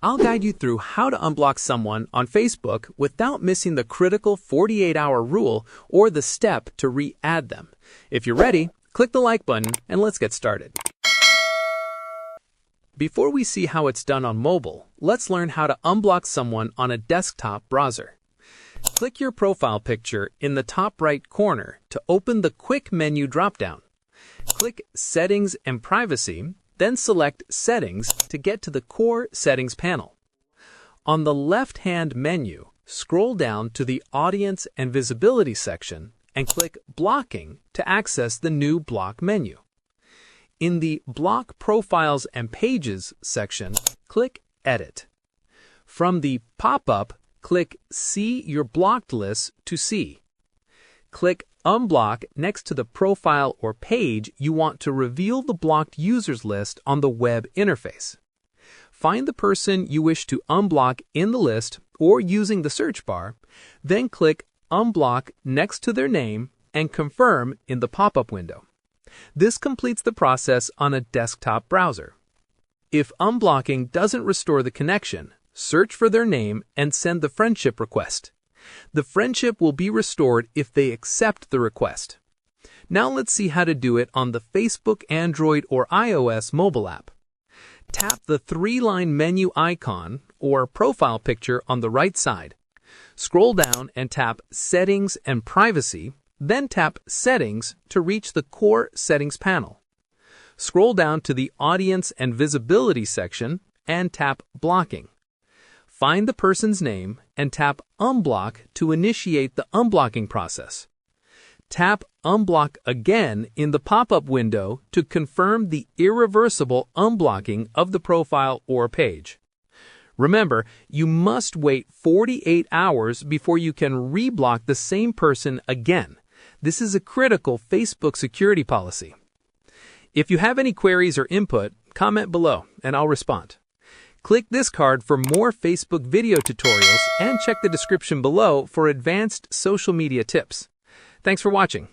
I'll guide you through how to unblock someone on Facebook without missing the critical 48-hour rule or the step to re-add them. If you're ready, click the like button and let's get started. Before we see how it's done on mobile, let's learn how to unblock someone on a desktop browser. Click your profile picture in the top right corner to open the Quick Menu dropdown. Click Settings and Privacy, then select Settings to get to the Core Settings panel. On the left-hand menu, scroll down to the Audience and Visibility section and click Blocking to access the new Block menu. In the Block Profiles and Pages section, click Edit. From the pop-up, click See Your Blocked List to see. Click Unblock next to the profile or page you want to reveal the blocked users list on the web interface. Find the person you wish to unblock in the list or using the search bar, then click Unblock next to their name and Confirm in the pop-up window. This completes the process on a desktop browser. If unblocking doesn't restore the connection, search for their name and send the friendship request. The friendship will be restored if they accept the request. Now let's see how to do it on the Facebook, Android, or iOS mobile app. Tap the three-line menu icon or profile picture on the right side. Scroll down and tap Settings and Privacy, then tap Settings to reach the Core Settings panel. Scroll down to the Audience and Visibility section and tap Blocking. Find the person's name and tap Unblock to initiate the unblocking process. Tap Unblock again in the pop-up window to confirm the irreversible unblocking of the profile or page. Remember, you must wait 48 hours before you can reblock the same person again. This is a critical Facebook security policy. If you have any queries or input, comment below and I'll respond. Click this card for more Facebook video tutorials and check the description below for advanced social media tips. Thanks for watching.